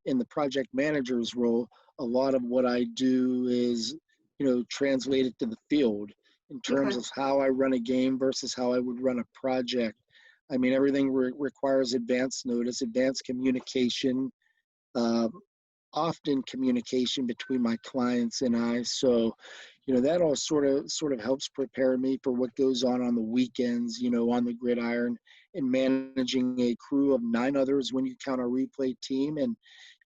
in the project manager's role, a lot of what I do is, translate it to the field in terms Okay. of how I run a game versus how I would run a project. I mean, everything requires advance notice, advanced communication, uh, often communication between my clients and I. So, that all sort of helps prepare me for what goes on the weekends, on the gridiron, and managing a crew of 9 others when you count our replay team. And,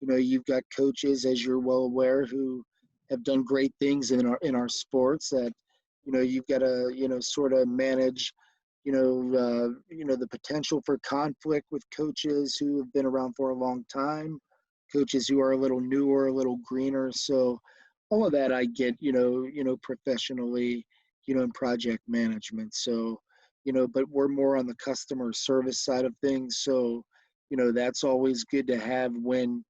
you've got coaches, as you're well aware, who have done great things in our sports that, you've got to, sort of manage, the potential for conflict with coaches who have been around for a long time, coaches who are a little newer, a little greener. So all of that I get, professionally, in project management. So, but we're more on the customer service side of things. So, that's always good to have when,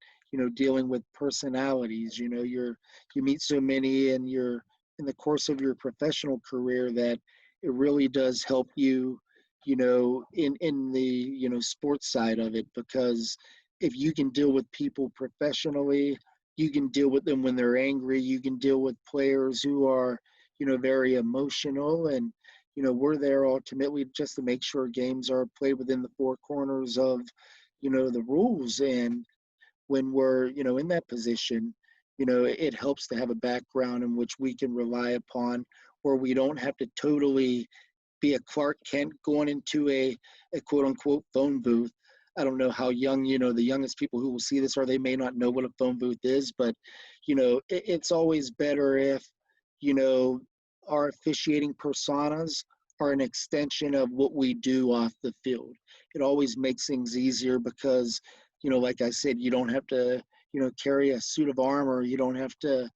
dealing with personalities. You meet so many and you're in the course of your professional career that it really does help you, in the, sports side of it, because if you can deal with people professionally, you can deal with them when they're angry, you can deal with players who are, very emotional. And, we're there ultimately just to make sure games are played within the four corners of, the rules. And when we're, in that position, it helps to have a background in which we can rely upon, where we don't have to totally be a Clark Kent going into a quote unquote phone booth. I don't know how young, the youngest people who will see this are, they may not know what a phone booth is, but, it's always better if, our officiating personas are an extension of what we do off the field. It always makes things easier because, like I said, you don't have to, carry a suit of armor. You don't have to,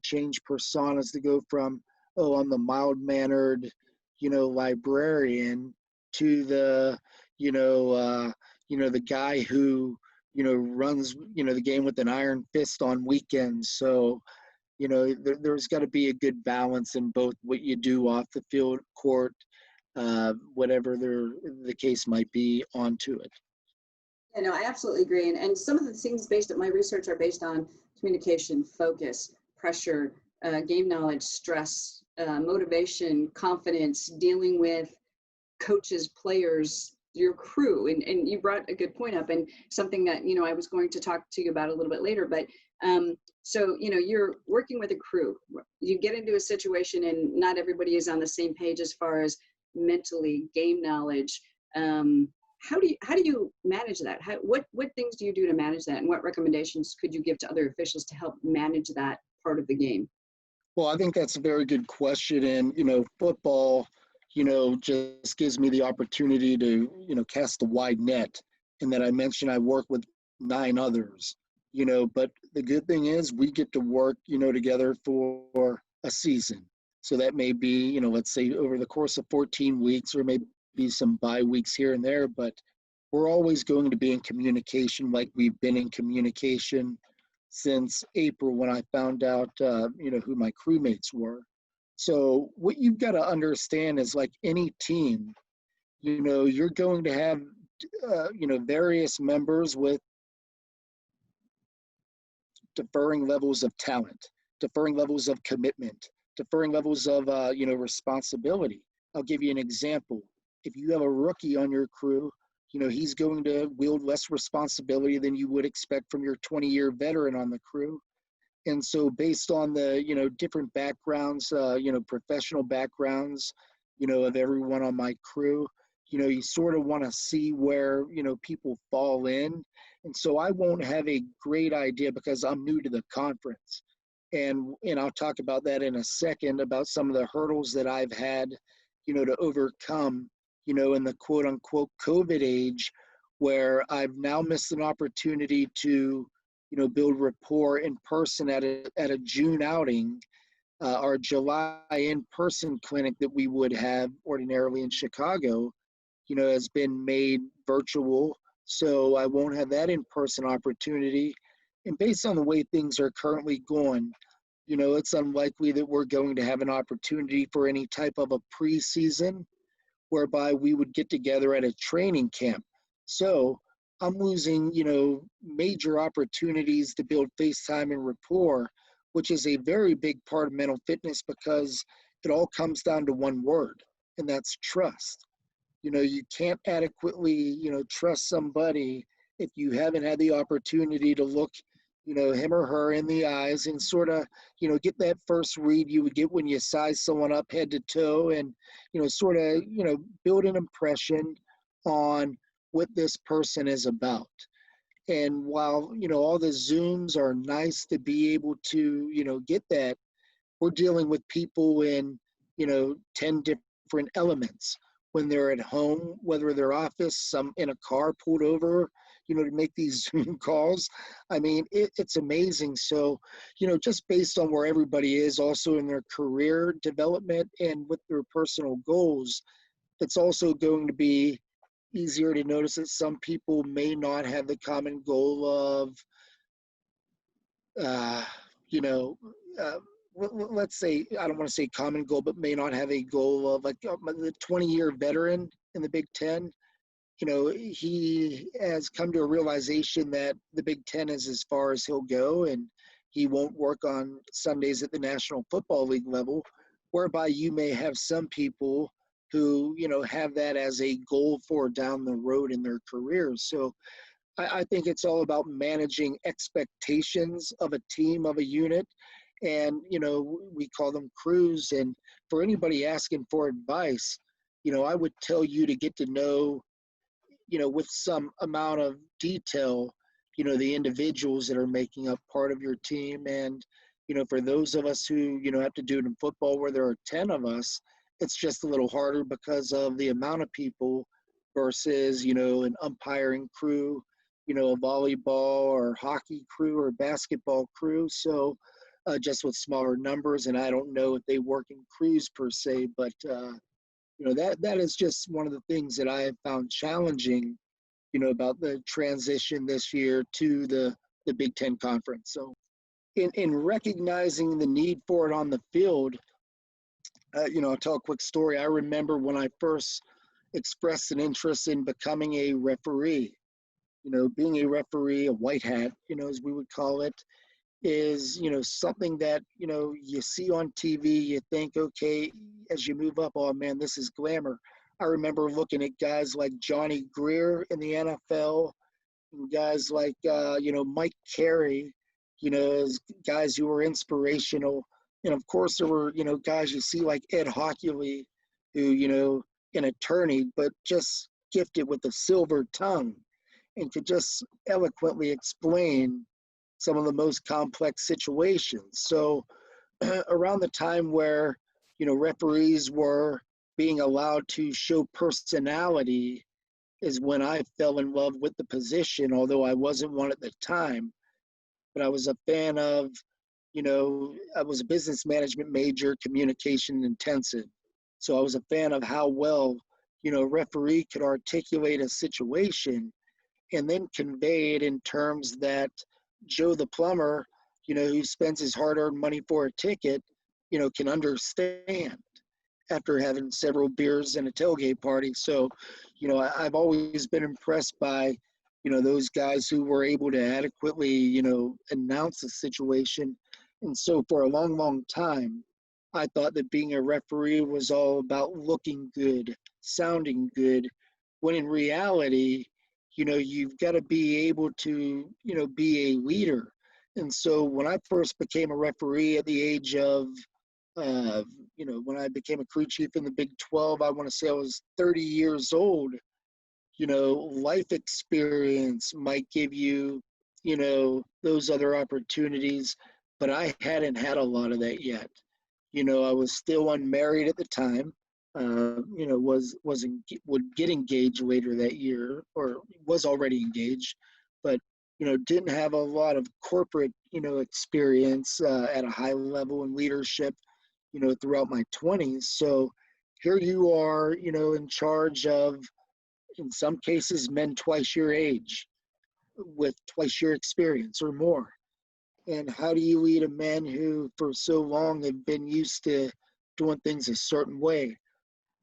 change personas to go from, oh, I'm the mild-mannered, librarian to the, the guy who, runs, the game with an iron fist on weekends. So, there's got to be a good balance in both what you do off the field, court, whatever the case might be, onto it. Yeah, no, I absolutely agree. And some of the things based on my research are based on communication, focus, pressure, game knowledge, stress, motivation, confidence, dealing with coaches, players, your crew. And you brought a good point up, and something that, I was going to talk to you about a little bit later. But so, you're working with a crew. You get into a situation and not everybody is on the same page as far as mentally, game knowledge. How do you manage that? What things do you do to manage that? And what recommendations could you give to other officials to help manage that part of the game? Well, I think that's a very good question. And, football, just gives me the opportunity to, cast a wide net. And that I mentioned I work with 9 others, but the good thing is we get to work, together for a season. So that may be, let's say over the course of 14 weeks, or maybe some bye weeks here and there, but we're always going to be in communication, like we've been in communication since April when I found out, who my crewmates were. So what you've got to understand is, like any team, you're going to have, various members with differing levels of talent, differing levels of commitment, differing levels of, responsibility. I'll give you an example. If you have a rookie on your crew, he's going to wield less responsibility than you would expect from your 20-year veteran on the crew. And so based on the, different backgrounds, professional backgrounds, of everyone on my crew, you sort of want to see where, people fall in. And so I won't have a great idea because I'm new to the conference. And I'll talk about that in a second, about some of the hurdles that I've had, to overcome, in the quote unquote COVID age, where I've now missed an opportunity to, build rapport in person at a June outing. Our July in-person clinic that we would have ordinarily in Chicago, has been made virtual. So I won't have that in-person opportunity. And based on the way things are currently going, it's unlikely that we're going to have an opportunity for any type of a preseason whereby we would get together at a training camp. So I'm losing, major opportunities to build face time and rapport, which is a very big part of mental fitness because it all comes down to one word, and that's trust. You can't adequately, trust somebody if you haven't had the opportunity to look, him or her in the eyes and sort of, get that first read you would get when you size someone up head to toe and, sort of, build an impression on what this person is about. And while, all the Zooms are nice to be able to, get that, we're dealing with people in 10 different elements when they're at home, whether their office, some in a car pulled over, to make these Zoom calls. I mean, it's amazing. So, just based on where everybody is also in their career development and with their personal goals, it's also going to be easier to notice that some people may not have the common goal of uh, you know, uh, let's say, I don't want to say common goal, but may not have a goal of like the 20-year veteran in the Big Ten. He has come to a realization that the Big Ten is as far as he'll go, and he won't work on Sundays at the National Football League level, whereby you may have some people who, have that as a goal for down the road in their careers. So I think it's all about managing expectations of a team, of a unit. And, we call them crews. And for anybody asking for advice, I would tell you to get to know, with some amount of detail, the individuals that are making up part of your team. And, for those of us who, have to do it in football where there are 10 of us, it's just a little harder because of the amount of people versus, an umpiring crew, a volleyball or hockey crew or basketball crew. So just with smaller numbers, and I don't know if they work in crews per se, but that is just one of the things that I have found challenging, about the transition this year to the Big Ten Conference. So in recognizing the need for it on the field, I'll tell a quick story. I remember when I first expressed an interest in becoming a referee. Being a referee, a white hat, as we would call it, is, something that, you see on TV, you think, okay, as you move up, oh man, this is glamour. I remember looking at guys like Johnny Greer in the NFL, and guys like, Mike Carey, as guys who were inspirational. And of course, there were, guys you see like Ed Hockley, who, an attorney, but just gifted with a silver tongue and could just eloquently explain some of the most complex situations. So around the time where, referees were being allowed to show personality is when I fell in love with the position, although I wasn't one at the time. But I was a fan of, I was a business management major, communication intensive. So I was a fan of how well, a referee could articulate a situation and then convey it in terms that Joe the plumber, who spends his hard-earned money for a ticket, can understand after having several beers and a tailgate party. So, I've always been impressed by, those guys who were able to adequately, announce the situation. And so for a long, long time, I thought that being a referee was all about looking good, sounding good, when in reality, you've got to be able to, be a leader. And so when I first became a referee at the age of, uh, when I became a crew chief in the Big 12, I want to say I was 30 years old. Life experience might give you, those other opportunities, but I hadn't had a lot of that yet. I was still unmarried at the time. Would get engaged later that year, or was already engaged, but didn't have a lot of corporate experience at a high level in leadership, throughout my 20s. So here you are, in charge of, in some cases, men twice your age with twice your experience or more. And how do you lead a man who for so long have been used to doing things a certain way?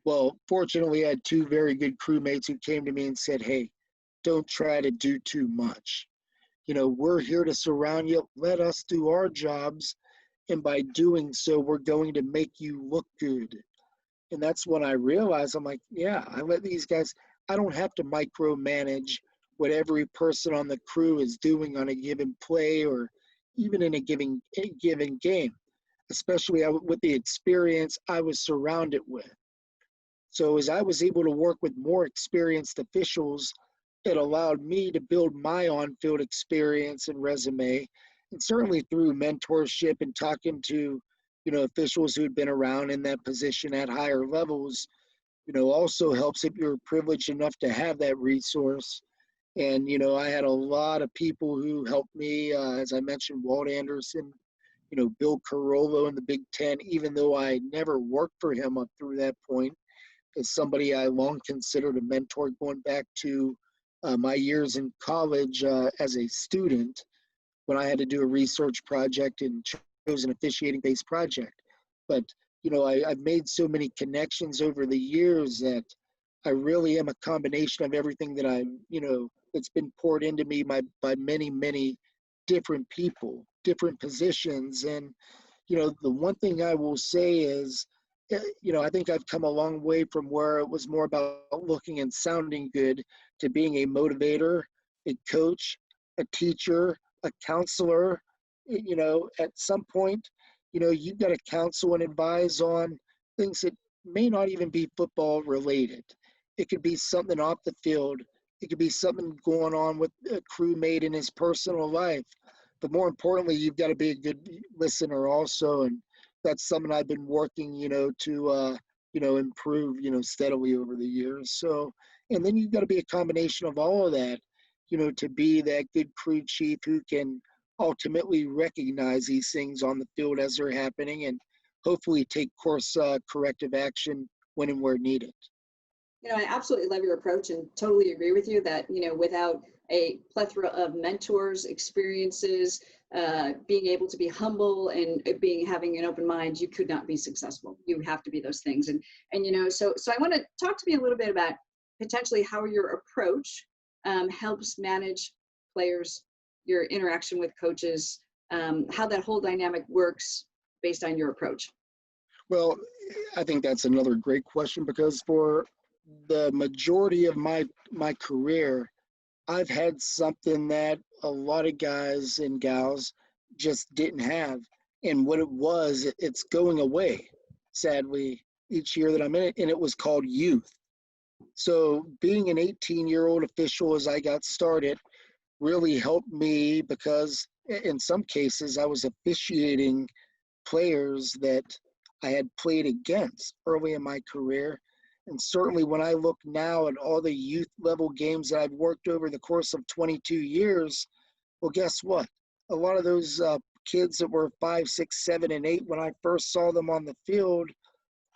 Well, fortunately, I had two very good crewmates who came to me and said, hey, don't try to do too much. We're here to surround you. Let us do our jobs. And by doing so, we're going to make you look good. And that's when I realized, I'm like, yeah, I let these guys, I don't have to micromanage what every person on the crew is doing on a given play or even in a given game, especially with the experience I was surrounded with. So as I was able to work with more experienced officials, it allowed me to build my on-field experience and resume. And certainly through mentorship and talking to, officials who'd been around in that position at higher levels, also helps if you're privileged enough to have that resource. And, I had a lot of people who helped me, as I mentioned, Walt Anderson, Bill Carollo in the Big Ten, even though I never worked for him up through that point, is somebody I long considered a mentor going back to my years in college as a student when I had to do a research project and chose an officiating-based project. But, I've made so many connections over the years that I really am a combination of everything that that's been poured into me by many, many different people, different positions. And, the one thing I will say is, I think I've come a long way from where it was more about looking and sounding good to being a motivator, a coach, a teacher, a counselor. At some point, you've got to counsel and advise on things that may not even be football related. It could be something off the field. It could be something going on with a crewmate in his personal life. But more importantly, you've got to be a good listener also. And that's something I've been working, to, improve, steadily over the years. So, and then you've got to be a combination of all of that, to be that good crew chief who can ultimately recognize these things on the field as they're happening and hopefully take course corrective action when and where needed. I absolutely love your approach and totally agree with you that, without a plethora of mentors, experiences, being able to be humble and having an open mind, you could not be successful. You have to be those things. So I want to talk to me a little bit about potentially how your approach helps manage players, your interaction with coaches, how that whole dynamic works based on your approach. Well, I think that's another great question because for the majority of my career, I've had something that a lot of guys and gals just didn't have. And what it was, it's going away, sadly, each year that I'm in it, and it was called youth. So being an 18-year-old official as I got started really helped me because in some cases I was officiating players that I had played against early in my career. And certainly when I look now at all the youth level games that I've worked over the course of 22 years, well, guess what? A lot of those kids that were 5, 6, 7, and 8 when I first saw them on the field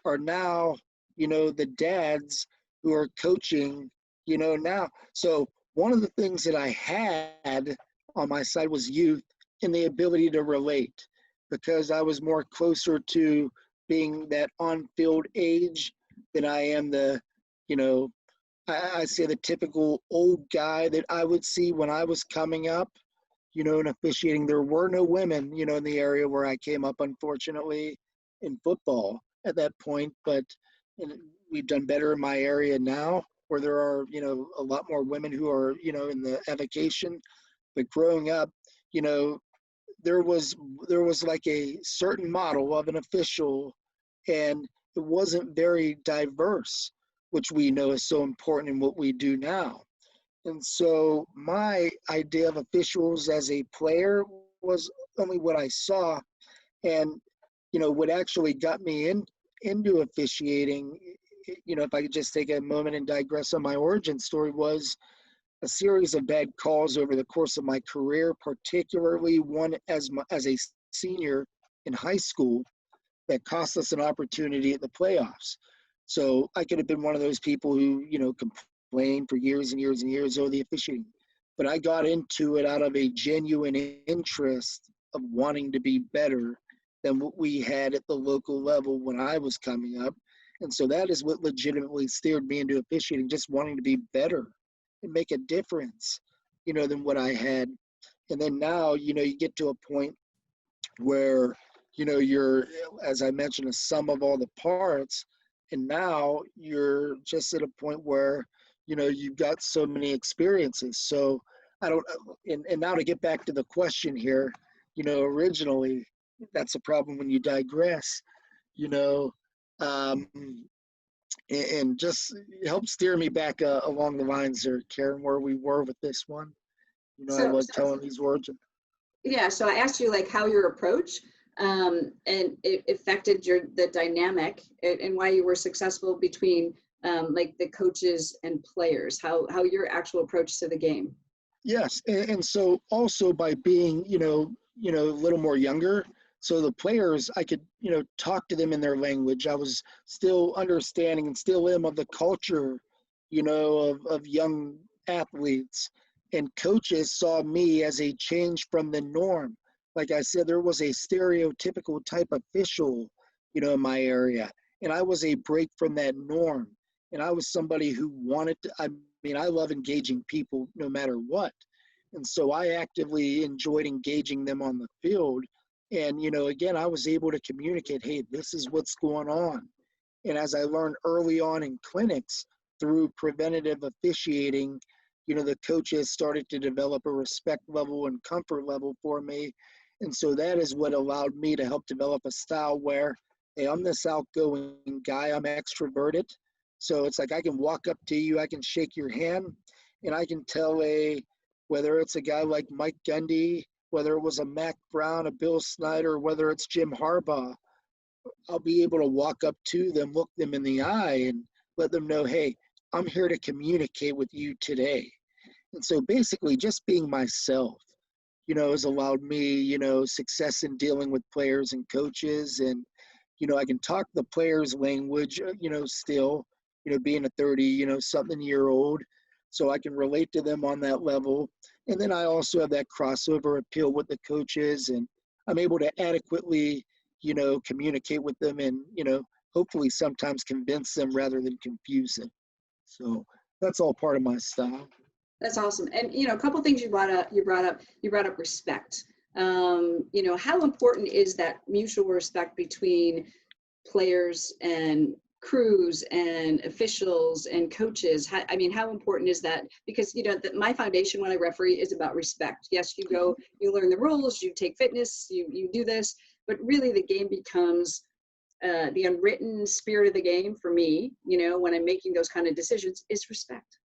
are now, the dads who are coaching, now. So one of the things that I had on my side was youth and the ability to relate because I was more closer to being that on-field age than I am I say the typical old guy that I would see when I was coming up, in officiating. There were no women, in the area where I came up, unfortunately, in football at that point. But we've done better in my area now where there are, a lot more women who are, in the evocation. But growing up, you know, there was like a certain model of an official, and it wasn't very diverse, which we know is so important in what we do now. And so my idea of officials as a player was only what I saw, and what actually got me into officiating. If I could just take a moment and digress on my origin story, was a series of bad calls over the course of my career, particularly one as a senior in high school that cost us an opportunity at the playoffs. So I could have been one of those people who, complained for years and years and years over the officiating. But I got into it out of a genuine interest of wanting to be better than what we had at the local level when I was coming up. And so that is what legitimately steered me into officiating, just wanting to be better. and make a difference, than what I had. And then now, you get to a point where, you're, as I mentioned, a sum of all the parts. And now you're just at a point where, you've got so many experiences. So I don't, and now to get back to the question here, originally, that's a problem when you digress, you know, um, and just help steer me back along the lines there, Karen, where we were with this one. I So, love so telling these words. yeah, so I asked you like how your approach and it affected the dynamic and why you were successful between like the coaches and players, how your actual approach to the game. Yes, and so also by being, a little more younger, so the players, I could, talk to them in their language. I was still understanding and still am of the culture, of young athletes. And coaches saw me as a change from the norm. Like I said, there was a stereotypical type official, in my area, and I was a break from that norm. And I was somebody who wanted to, I love engaging people no matter what. And so I actively enjoyed engaging them on the field. And, again, I was able to communicate, hey, this is what's going on. And as I learned early on in clinics through preventative officiating, the coaches started to develop a respect level and comfort level for me. And so that is what allowed me to help develop a style where, hey, I'm this outgoing guy, I'm extroverted. So it's like I can walk up to you, I can shake your hand, and I can tell whether it's a guy like Mike Gundy, whether it was a Mac Brown, a Bill Snyder, whether it's Jim Harbaugh, I'll be able to walk up to them, look them in the eye, and let them know, hey, I'm here to communicate with you today. And so basically just being myself, has allowed me, success in dealing with players and coaches. And, I can talk the players' language, still, being a 30, something year old. So I can relate to them on that level. And then I also have that crossover appeal with the coaches, and I'm able to adequately, communicate with them and, hopefully sometimes convince them rather than confuse them. So that's all part of my style. That's awesome. And a couple things you brought up respect. How important is that mutual respect between players and crews and officials and coaches? How important is that? Because my foundation when I referee is about respect. Yes, you go, you learn the rules, you take fitness, you do this, but really the game becomes the unwritten spirit of the game for me. When I'm making those kind of decisions, is respect.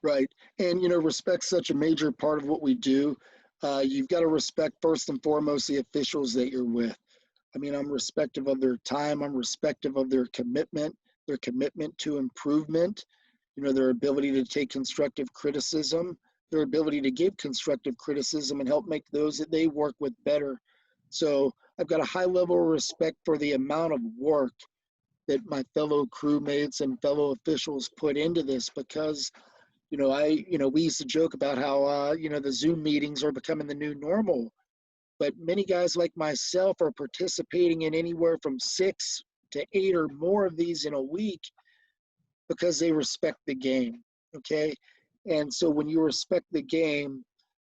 Right. And, respect's such a major part of what we do. You've got to respect first and foremost the officials that you're with. I'm respective of their time. I'm respective of their commitment to improvement, their ability to take constructive criticism, their ability to give constructive criticism and help make those that they work with better. So I've got a high level of respect for the amount of work that my fellow crewmates and fellow officials put into this because we used to joke about how, the Zoom meetings are becoming the new normal, but many guys like myself are participating in anywhere from 6 to 8 or more of these in a week because they respect the game. Okay. And so when you respect the game,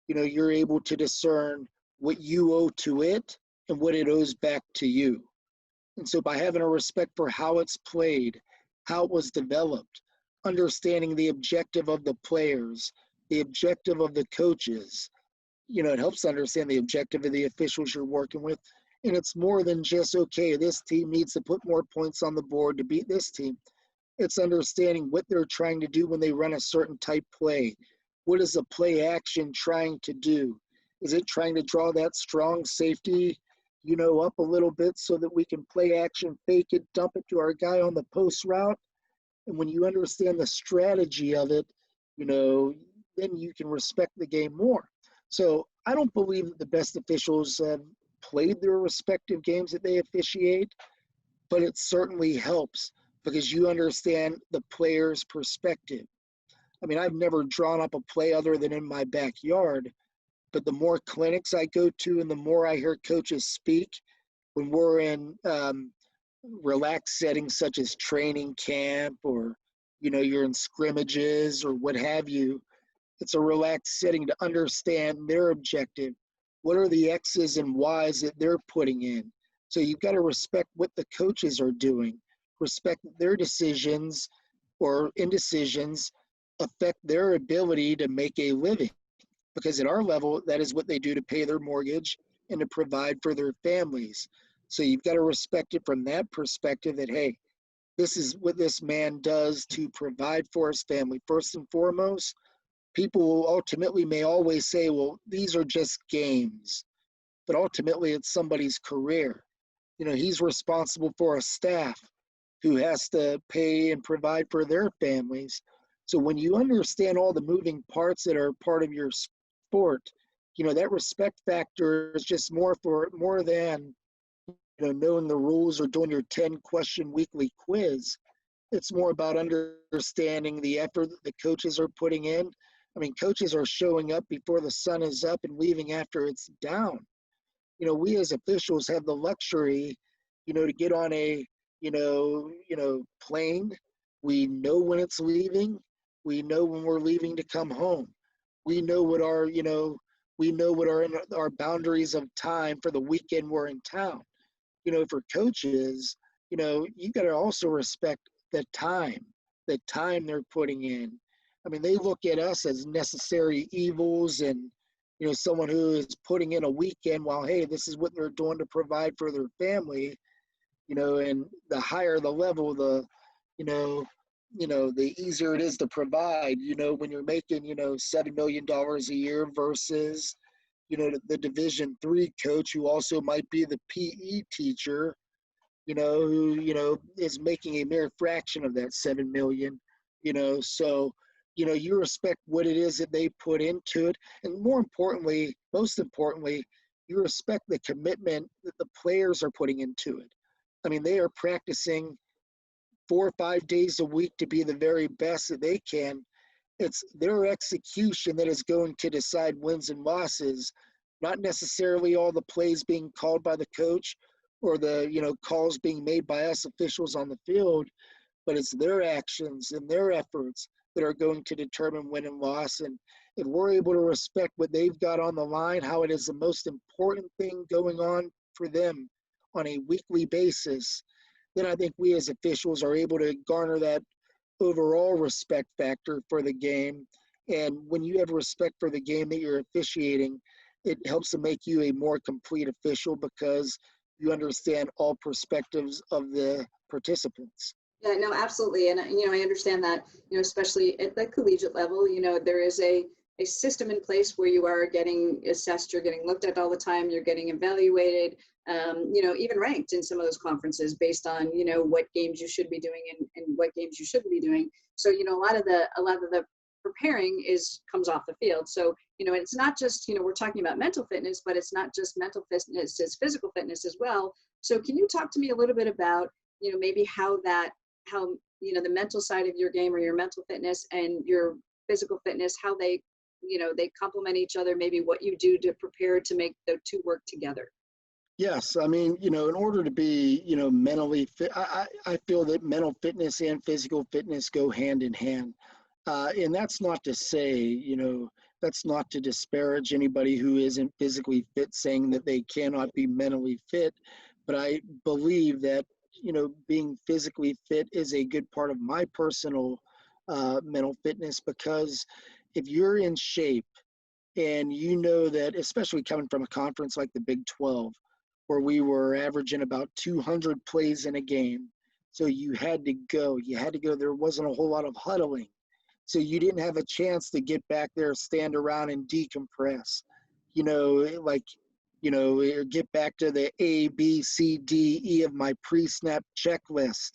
you're able to discern what you owe to it and what it owes back to you. And so by having a respect for how it's played, how it was developed, understanding the objective of the players, the objective of the coaches, it helps to understand the objective of the officials you're working with. And it's more than just, okay, this team needs to put more points on the board to beat this team. It's understanding what they're trying to do when they run a certain type play. What is the play action trying to do? Is it trying to draw that strong safety, up a little bit so that we can play action, fake it, dump it to our guy on the post route? And when you understand the strategy of it, then you can respect the game more. So I don't believe that the best officials have played their respective games that they officiate, but it certainly helps because you understand the player's perspective. I've never drawn up a play other than in my backyard, but the more clinics I go to and the more I hear coaches speak when we're in relaxed settings such as training camp or, you're in scrimmages or what have you. It's a relaxed setting to understand their objective. What are the X's and Y's that they're putting in? So you've got to respect what the coaches are doing, respect their decisions or indecisions affect their ability to make a living. Because at our level, that is what they do to pay their mortgage and to provide for their families. So you've got to respect it from that perspective that, hey, this is what this man does to provide for his family. First and foremost, people ultimately may always say, well, these are just games, but ultimately it's somebody's career. He's responsible for a staff who has to pay and provide for their families. So when you understand all the moving parts that are part of your sport, that respect factor is just more than knowing the rules or doing your 10-question weekly quiz. It's more about understanding the effort that the coaches are putting in. I mean, coaches are showing up before the sun is up and leaving after it's down. We as officials have the luxury, to get on a, plane. We know when it's leaving. We know when we're leaving to come home. We know what our boundaries of time for the weekend we're in town. For coaches, you got to also respect the time they're putting in. I mean, they look at us as necessary evils and, someone who is putting in a weekend while, hey, this is what they're doing to provide for their family, and the higher the level, the easier it is to provide, when you're making, $7 million a year versus, the Division III coach who also might be the PE teacher, who, is making a mere fraction of that 7 million, so, you respect what it is that they put into it. And most importantly, you respect the commitment that the players are putting into it. I mean, they are practicing 4 or 5 days a week to be the very best that they can. It's their execution that is going to decide wins and losses, not necessarily all the plays being called by the coach or the calls being made by us officials on the field, but it's their actions and their efforts that are going to determine win and loss. And if we're able to respect what they've got on the line, how it is the most important thing going on for them on a weekly basis, then I think we as officials are able to garner that overall respect factor for the game. And when you have respect for the game that you're officiating, it helps to make you a more complete official because you understand all perspectives of the participants. Yeah, no, absolutely. And, I understand that, especially at the collegiate level, there is a system in place where you are getting assessed, you're getting looked at all the time, you're getting evaluated, even ranked in some of those conferences based on, what games you should be doing and what games you shouldn't be doing. So, a lot of the preparing comes off the field. So, it's not just, we're talking about mental fitness, but it's not just mental fitness, it's physical fitness as well. So can you talk to me a little bit about, maybe how the mental side of your game or your mental fitness and your physical fitness, how they complement each other, maybe what you do to prepare to make the two work together? Yes, I mean, in order to be, mentally fit, I feel that mental fitness and physical fitness go hand in hand. And that's not to say, that's not to disparage anybody who isn't physically fit, saying that they cannot be mentally fit. But I believe that, being physically fit is a good part of my personal mental fitness, because if you're in shape and that, especially coming from a conference like the Big 12, where we were averaging about 200 plays in a game. So you had to go. There wasn't a whole lot of huddling. So you didn't have a chance to get back there, stand around and decompress. Get back to the A, B, C, D, E of my pre-snap checklist,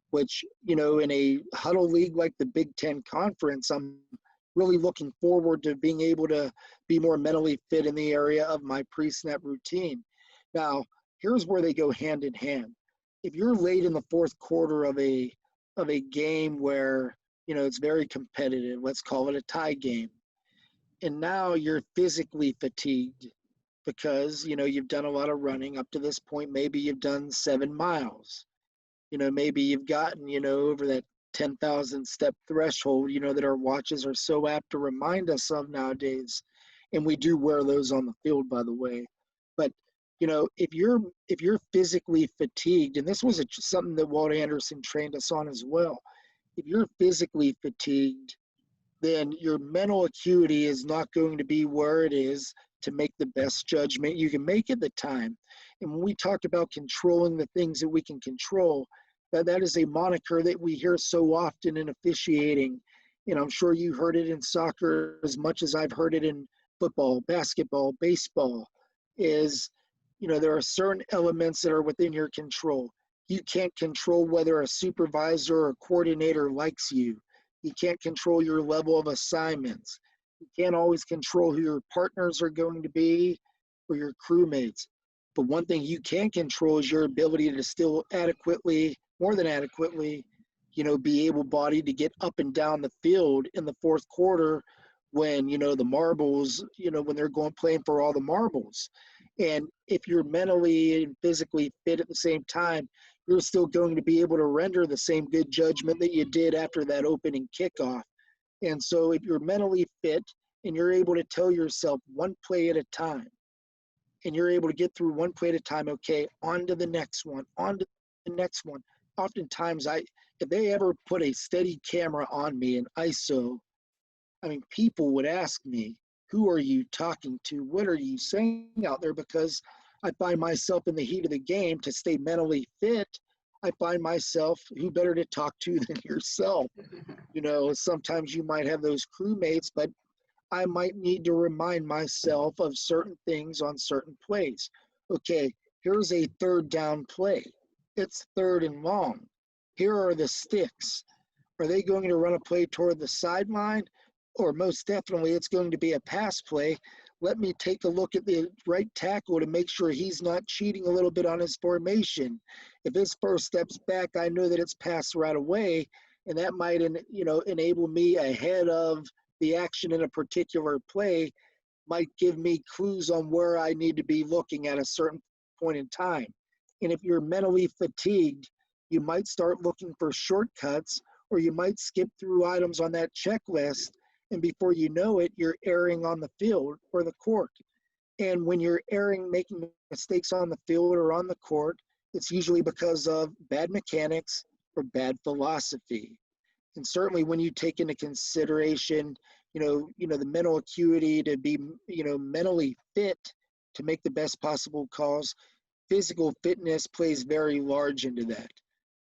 which, in a huddle league like the Big Ten Conference, I'm really looking forward to being able to be more mentally fit in the area of my pre-snap routine. Now, here's where they go hand in hand. If you're late in the fourth quarter of a game where, it's very competitive, let's call it a tie game, and now you're physically fatigued because, you've done a lot of running up to this point. Maybe you've done 7 miles. Maybe you've gotten, over that 10,000 step threshold, that our watches are so apt to remind us of nowadays. And we do wear those on the field, by the way. But if you're physically fatigued, and this was something that Walt Anderson trained us on as well. If you're physically fatigued, then your mental acuity is not going to be where it is to make the best judgment you can make at the time. And when we talk about controlling the things that we can control, that is a moniker that we hear so often in officiating. I'm sure you heard it in soccer as much as I've heard it in football, basketball, baseball, is, there are certain elements that are within your control. You can't control whether a supervisor or coordinator likes you. You can't control your level of assignments. You can't always control who your partners are going to be or your crewmates. But one thing you can control is your ability to still adequately, more than adequately, be able-bodied to get up and down the field in the fourth quarter when, the marbles, when they're going playing for all the marbles. And if you're mentally and physically fit at the same time, you're still going to be able to render the same good judgment that you did after that opening kickoff. And so if you're mentally fit and you're able to tell yourself one play at a time, and you're able to get through one play at a time, okay, on to the next one, on to the next one. Oftentimes, if they ever put a steady camera on me in ISO, people would ask me, who are you talking to? What are you saying out there? Because I find myself in the heat of the game to stay mentally fit. I find myself, who better to talk to than yourself? Sometimes you might have those crewmates, but I might need to remind myself of certain things on certain plays. Okay, here's a third down play. It's third and long. Here are the sticks. Are they going to run a play toward the sideline? Or most definitely it's going to be a pass play. Let me take a look at the right tackle to make sure he's not cheating a little bit on his formation. If his first steps back, I know that it's passed right away, and that might enable me ahead of the action in a particular play, might give me clues on where I need to be looking at a certain point in time. And if you're mentally fatigued, you might start looking for shortcuts, or you might skip through items on that checklist, and before you know it, you're erring on the field or the court. And when you're making mistakes on the field or on the court, it's usually because of bad mechanics or bad philosophy. And certainly when you take into consideration, the mental acuity to be, mentally fit to make the best possible calls, physical fitness plays very large into that.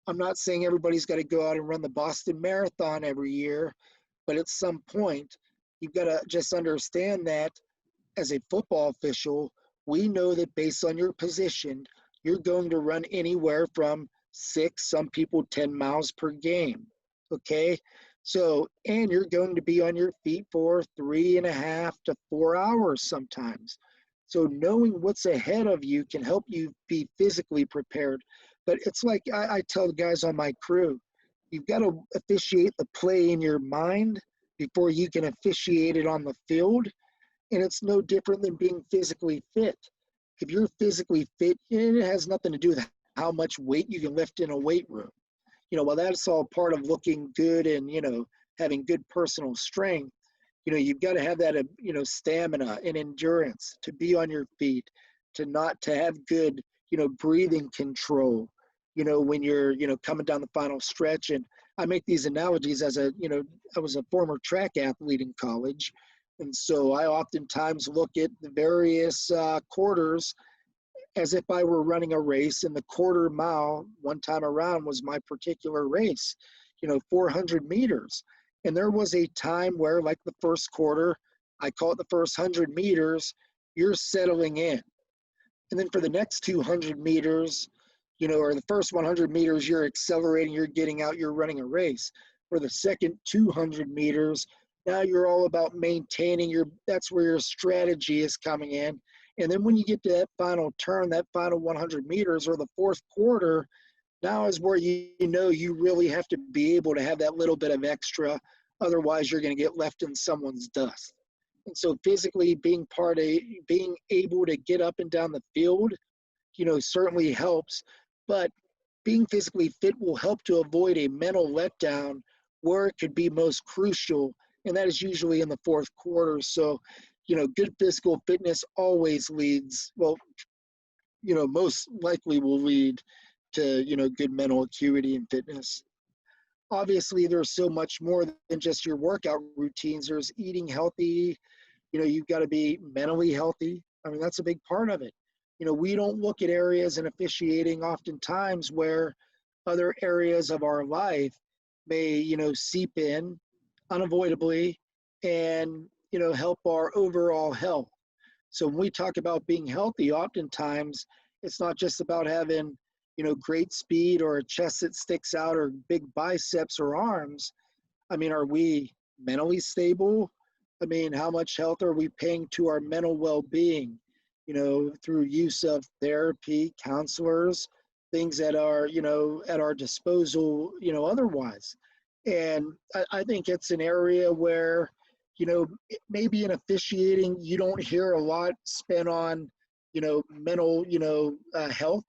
I'm not saying everybody's got to go out and run the Boston Marathon every year, but at some point, you've got to just understand that as a football official, we know that based on your position, you're going to run anywhere from 6, some people 10 miles per game. Okay? So, and you're going to be on your feet for 3.5 to 4 hours sometimes. So knowing what's ahead of you can help you be physically prepared. But it's like I tell the guys on my crew, you've got to officiate the play in your mind before you can officiate it on the field. And it's no different than being physically fit. If you're physically fit, it has nothing to do with how much weight you can lift in a weight room. Well, that's all part of looking good and, having good personal strength. You've got to have that, stamina and endurance to be on your feet, to have good, breathing control, when you're, coming down the final stretch. And I make these analogies as I was a former track athlete in college. And so I oftentimes look at the various quarters as if I were running a race, and the quarter mile one time around was my particular race, 400 meters. And there was a time where, like the first quarter, I call it the first 100 meters, you're settling in. And then for the next 200 meters, or the first 100 meters, you're accelerating, you're getting out, you're running a race. For the second 200 meters, now you're all about maintaining that's where your strategy is coming in. And then when you get to that final turn, that final 100 meters or the fourth quarter, now is where you really have to be able to have that little bit of extra. Otherwise, you're going to get left in someone's dust. And so physically being able to get up and down the field, certainly helps. But being physically fit will help to avoid a mental letdown where it could be most crucial, and that is usually in the fourth quarter. So, good physical fitness always leads, well, most likely will lead to, good mental acuity and fitness. Obviously, there's so much more than just your workout routines. There's eating healthy. You've got to be mentally healthy. I mean, that's a big part of it. We don't look at areas in officiating oftentimes where other areas of our life may, seep in unavoidably and, help our overall health. So when we talk about being healthy, oftentimes it's not just about having, great speed or a chest that sticks out or big biceps or arms. I mean, are we mentally stable? I mean, how much health are we paying to our mental well-being, through use of therapy, counselors, things that are, at our disposal, otherwise. And I think it's an area where, maybe in officiating, you don't hear a lot spent on, mental, health.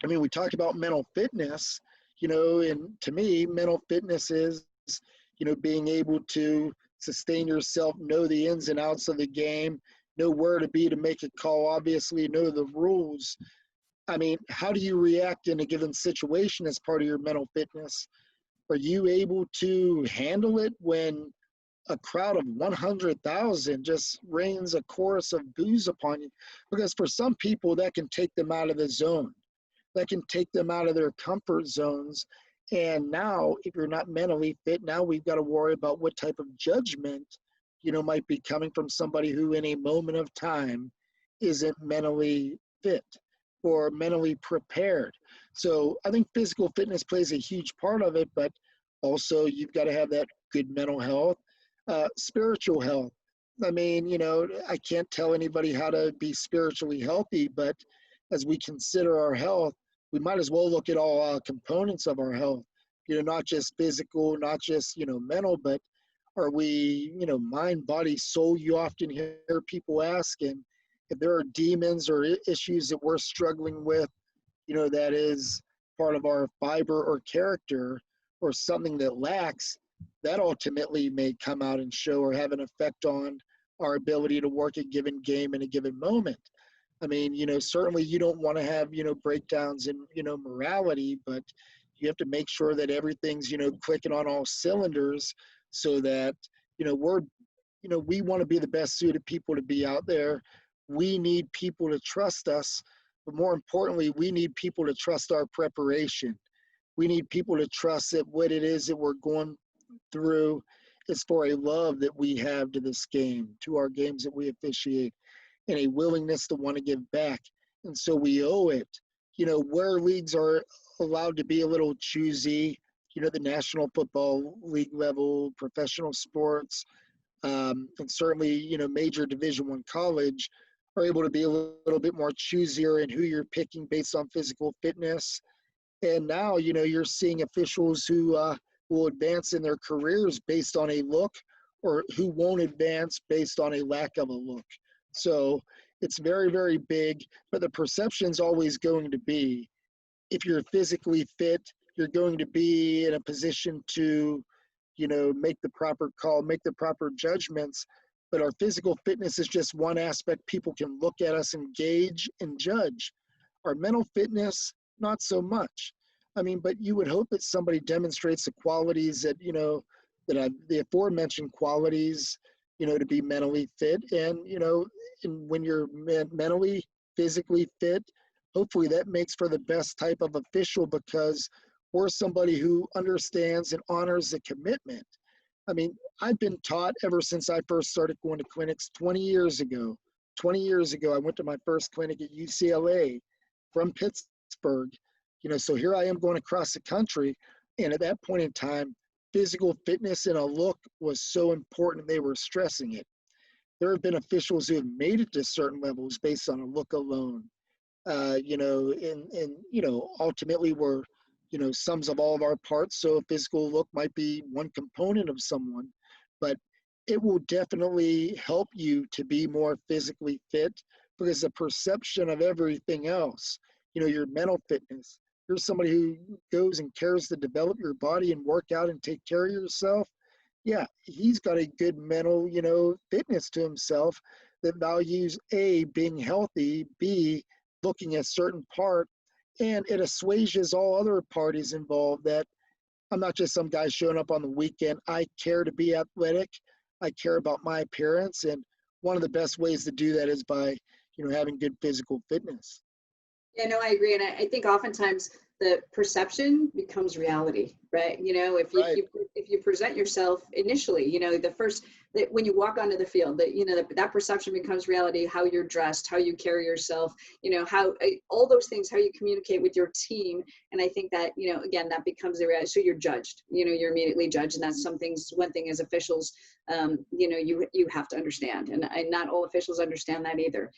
I mean, we talked about mental fitness, and to me, mental fitness is, being able to sustain yourself, know the ins and outs of the game, know where to be to make a call, obviously, know the rules. I mean, how do you react in a given situation as part of your mental fitness? Are you able to handle it when a crowd of 100,000 just rains a chorus of boos upon you? Because for some people, that can take them out of the zone. That can take them out of their comfort zones. And now, if you're not mentally fit, now we've got to worry about what type of judgment, might be coming from somebody who in a moment of time isn't mentally fit or mentally prepared. So I think physical fitness plays a huge part of it, but also you've got to have that good mental health, spiritual health. I mean, I can't tell anybody how to be spiritually healthy, but as we consider our health, we might as well look at all components of our health, not just physical, not just, mental, but are we, mind, body, soul? You often hear people ask, and if there are demons or issues that we're struggling with, that is part of our fiber or character or something that lacks, that ultimately may come out and show or have an effect on our ability to work a given game in a given moment. I mean, certainly you don't want to have, breakdowns in, morality, but you have to make sure that everything's, clicking on all cylinders so that, we're, we want to be the best suited people to be out there. We need people to trust us, but more importantly, we need people to trust our preparation. We need people to trust that what it is that we're going through is for a love that we have to this game, to our games that we officiate, and a willingness to want to give back. And so we owe it. Where leagues are allowed to be a little choosy, the National Football League level, professional sports, and certainly, major Division I college are able to be a little bit more choosier in who you're picking based on physical fitness. And now, you're seeing officials who will advance in their careers based on a look or who won't advance based on a lack of a look. So it's very, very big, but the perception's always going to be if you're physically fit, you're going to be in a position to, make the proper call, make the proper judgments. But our physical fitness is just one aspect people can look at us and gauge and judge. Our mental fitness, not so much. I mean, but you would hope that somebody demonstrates the qualities that, the aforementioned qualities, to be mentally fit. And, and when you're mentally, physically fit, hopefully that makes for the best type of official because we're somebody who understands and honors the commitment. I mean, I've been taught ever since I first started going to clinics 20 years ago. 20 years ago, I went to my first clinic at UCLA from Pittsburgh. So here I am going across the country. And at that point in time, physical fitness and a look was so important. They were stressing it. There have been officials who have made it to certain levels based on a look alone. Ultimately we're, sums of all of our parts. So a physical look might be one component of someone, but it will definitely help you to be more physically fit because the perception of everything else, your mental fitness, you're somebody who goes and cares to develop your body and work out and take care of yourself. Yeah, he's got a good mental, fitness to himself that values A, being healthy, B, looking a certain part, and it assuages all other parties involved that I'm not just some guy showing up on the weekend. I care to be athletic. I care about my appearance. And one of the best ways to do that is by, having good physical fitness. Yeah, no, I agree. And I think oftentimes the perception becomes reality, right? Right. If you present yourself initially, the first that when you walk onto the field, that perception becomes reality, how you're dressed, how you carry yourself, how all those things, how you communicate with your team. And I think that, again, that becomes the reality. So you're judged, you're immediately judged. And that's one thing as officials, you have to understand. And not all officials understand that either.